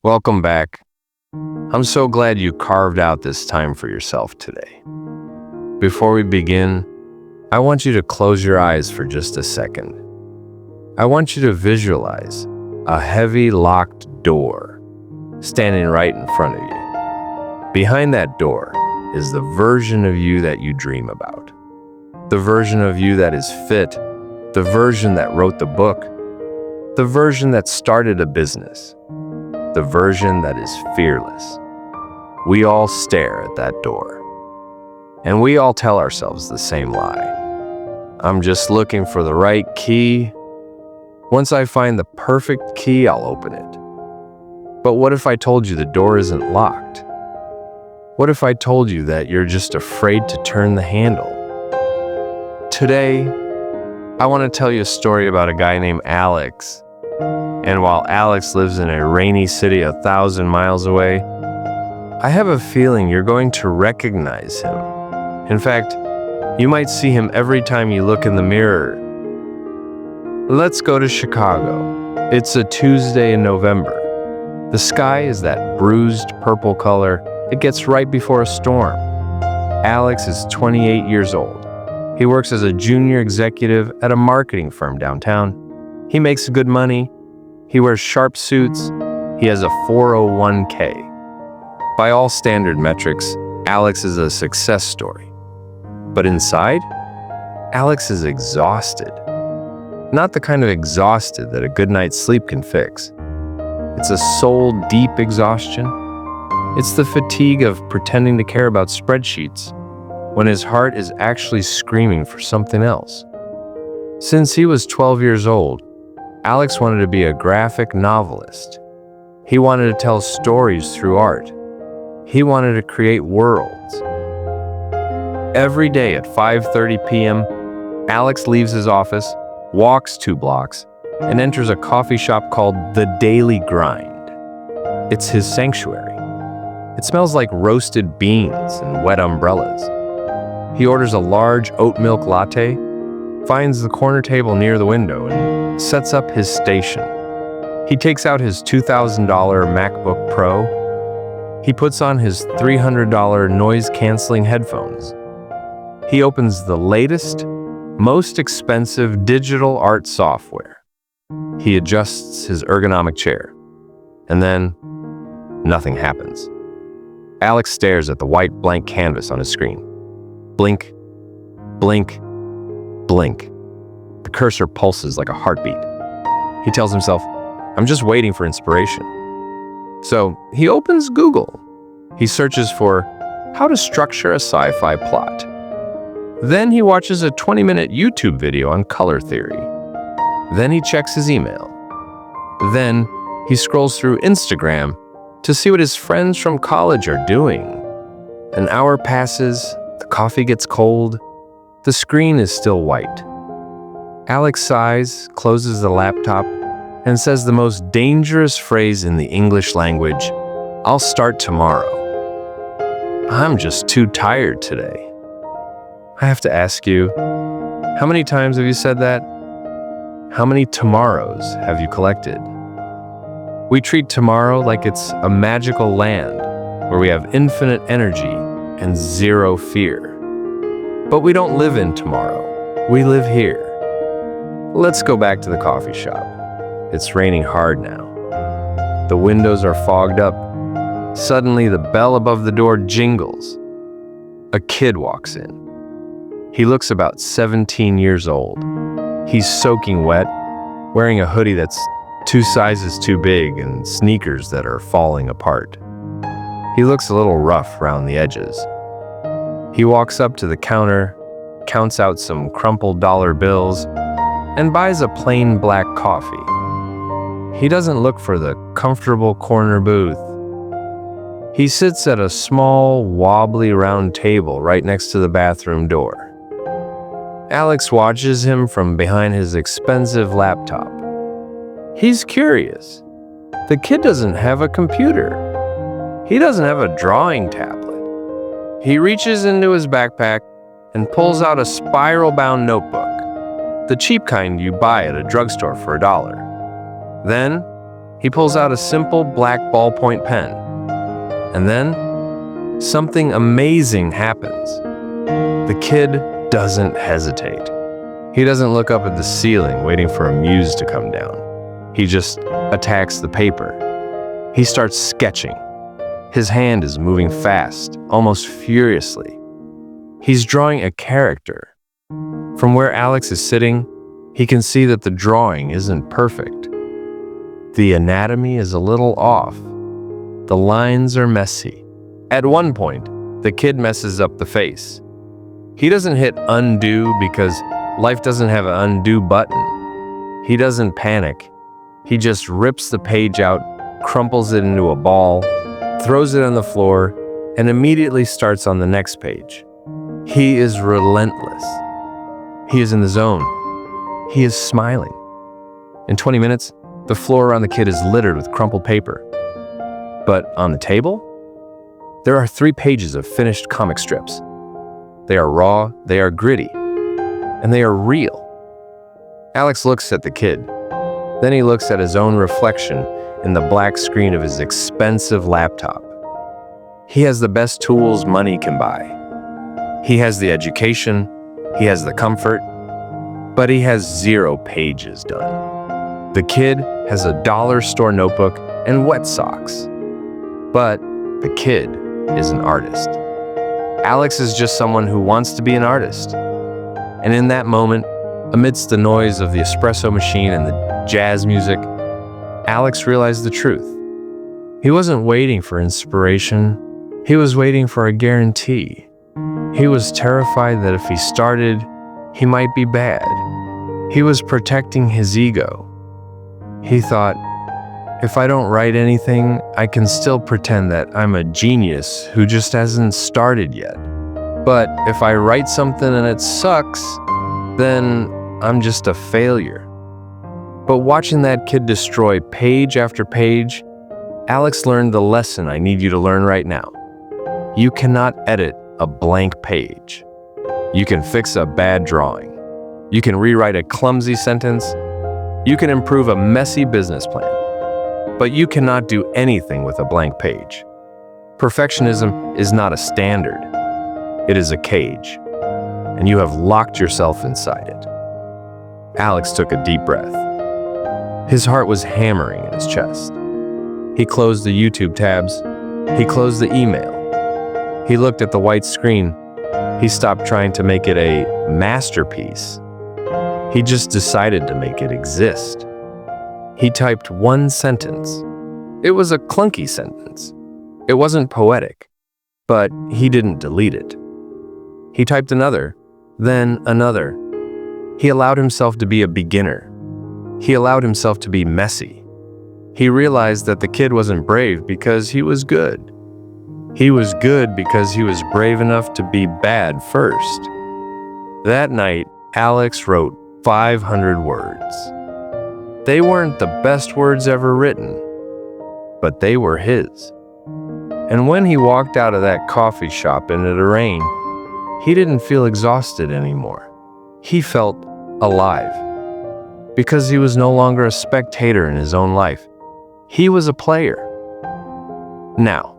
Welcome back. I'm so glad you carved out this time for yourself today. Before we begin, I want you to close your eyes for just a second. I want you to visualize a heavy locked door standing right in front of you. Behind that door is the version of you that you dream about. The version of you that is fit, the version that wrote the book, the version that started a business, the version that is fearless. We all stare at that door, and we all tell ourselves the same lie. I'm just looking for the right key. Once I find the perfect key, I'll open it. But what if I told you the door isn't locked? What if I told you that you're just afraid to turn the handle? Today, I want to tell you a story about a guy named Alex. And while Alex lives in a rainy city 1,000 miles away, I have a feeling you're going to recognize him. In fact, you might see him every time you look in the mirror. Let's go to Chicago. It's a Tuesday in November. The sky is that bruised purple color it gets right before a storm. Alex is 28 years old. He works as a junior executive at a marketing firm downtown. He makes good money. He wears sharp suits. He has a 401k. By all standard metrics, Alex is a success story. But inside, Alex is exhausted. Not the kind of exhausted that a good night's sleep can fix. It's a soul-deep exhaustion. It's the fatigue of pretending to care about spreadsheets when his heart is actually screaming for something else. Since he was 12 years old, Alex wanted to be a graphic novelist. He wanted to tell stories through art. He wanted to create worlds. Every day at 5:30 p.m., Alex leaves his office, walks 2 blocks, and enters a coffee shop called The Daily Grind. It's his sanctuary. It smells like roasted beans and wet umbrellas. He orders a large oat milk latte, finds the corner table near the window, and sets up his station. He takes out his $2,000 MacBook Pro. He puts on his $300 noise-canceling headphones. He opens the latest, most expensive digital art software. He adjusts his ergonomic chair. And then, nothing happens. Alex stares at the white blank canvas on his screen. Blink, blink, blink. The cursor pulses like a heartbeat. He tells himself, I'm just waiting for inspiration. So he opens Google. He searches for how to structure a sci-fi plot. Then he watches a 20-minute YouTube video on color theory. Then he checks his email. Then he scrolls through Instagram to see what his friends from college are doing. An hour passes, the coffee gets cold, the screen is still white. Alex sighs, closes the laptop, and says the most dangerous phrase in the English language, I'll start tomorrow. I'm just too tired today. I have to ask you, how many times have you said that? How many tomorrows have you collected? We treat tomorrow like it's a magical land where we have infinite energy and zero fear. But we don't live in tomorrow. We live here. Let's go back to the coffee shop. It's raining hard now. The windows are fogged up. Suddenly, the bell above the door jingles. A kid walks in. He looks about 17 years old. He's soaking wet, wearing a hoodie that's 2 sizes too big and sneakers that are falling apart. He looks a little rough around the edges. He walks up to the counter, counts out some crumpled dollar bills, and buys a plain black coffee. He doesn't look for the comfortable corner booth. He sits at a small, wobbly round table right next to the bathroom door. Alex watches him from behind his expensive laptop. He's curious. The kid doesn't have a computer. He doesn't have a drawing tablet. He reaches into his backpack and pulls out a spiral-bound notebook, the cheap kind you buy at a drugstore for $1. Then, He pulls out a simple black ballpoint pen. And then, something amazing happens. The kid doesn't hesitate. He doesn't look up at the ceiling waiting for a muse to come down. He just attacks the paper. He starts sketching. His hand is moving fast, almost furiously. He's drawing a character. From where Alex is sitting, he can see that the drawing isn't perfect. The anatomy is a little off. The lines are messy. At one point, the kid messes up the face. He doesn't hit undo because life doesn't have an undo button. He doesn't panic. He just rips the page out, crumples it into a ball, throws it on the floor, and immediately starts on the next page. He is relentless. He is in the zone. He is smiling. In 20 minutes, the floor around the kid is littered with crumpled paper. But on the table, there are 3 pages of finished comic strips. They are raw, they are gritty, and they are real. Alex looks at the kid. Then he looks at his own reflection in the black screen of his expensive laptop. He has the best tools money can buy. He has the education, he has the comfort, but he has 0 pages done. The kid has a dollar store notebook and wet socks. But the kid is an artist. Alex is just someone who wants to be an artist. And in that moment, amidst the noise of the espresso machine and the jazz music, Alex realized the truth. He wasn't waiting for inspiration. He was waiting for a guarantee. He was terrified that if he started, he might be bad. He was protecting his ego. He thought, if I don't write anything, I can still pretend that I'm a genius who just hasn't started yet. But if I write something and it sucks, then I'm just a failure. But watching that kid destroy page after page, Alex learned the lesson I need you to learn right now. You cannot edit a blank page. You can fix a bad drawing. You can rewrite a clumsy sentence. You can improve a messy business plan. But you cannot do anything with a blank page. Perfectionism is not a standard. It is a cage, and you have locked yourself inside it. Alex took a deep breath. His heart was hammering in his chest. He closed the YouTube tabs. He closed the email. He looked at the white screen. He stopped trying to make it a masterpiece. He just decided to make it exist. He typed 1 sentence. It was a clunky sentence. It wasn't poetic, but he didn't delete it. He typed another, then another. He allowed himself to be a beginner. He allowed himself to be messy. He realized that the kid wasn't brave because he was good. He was good because he was brave enough to be bad first. That night, Alex wrote 500 words. They weren't the best words ever written, but they were his. And when he walked out of that coffee shop into the rain, he didn't feel exhausted anymore. He felt alive. Because he was no longer a spectator in his own life. He was a player. Now,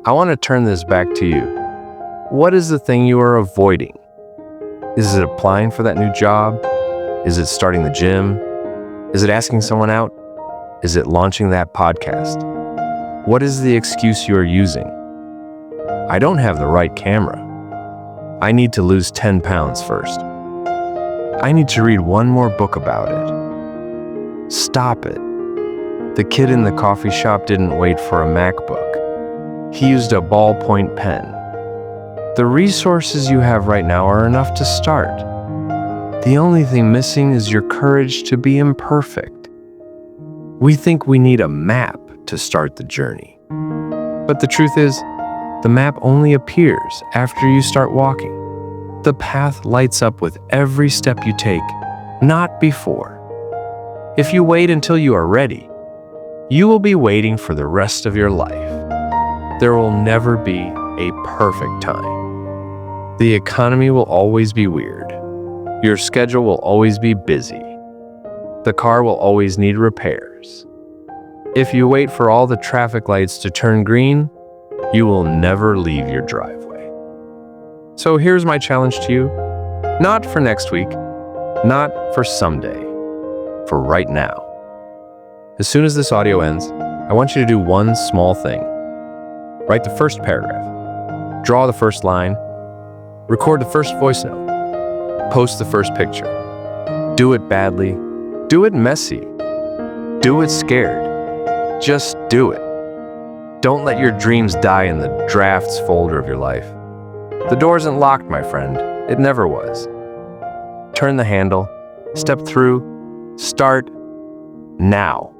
I want to turn this back to you. What is the thing you are avoiding? Is it applying for that new job? Is it starting the gym? Is it asking someone out? Is it launching that podcast? What is the excuse you are using? I don't have the right camera. I need to lose 10 pounds first. I need to read 1 more book about it. Stop it. The kid in the coffee shop didn't wait for a MacBook. He used a ballpoint pen. The resources you have right now are enough to start. The only thing missing is your courage to be imperfect. We think we need a map to start the journey. But the truth is, the map only appears after you start walking. The path lights up with every step you take, not before. If you wait until you are ready, you will be waiting for the rest of your life. There will never be a perfect time. The economy will always be weird. Your schedule will always be busy. The car will always need repairs. If you wait for all the traffic lights to turn green, you will never leave your driveway. So here's my challenge to you. Not for next week, not for someday, for right now. As soon as this audio ends, I want you to do one small thing. Write the first paragraph, draw the first line, record the first voice note, post the first picture. Do it badly, do it messy, do it scared. Just do it. Don't let your dreams die in the drafts folder of your life. The door isn't locked, my friend. It never was. Turn the handle, step through, start now.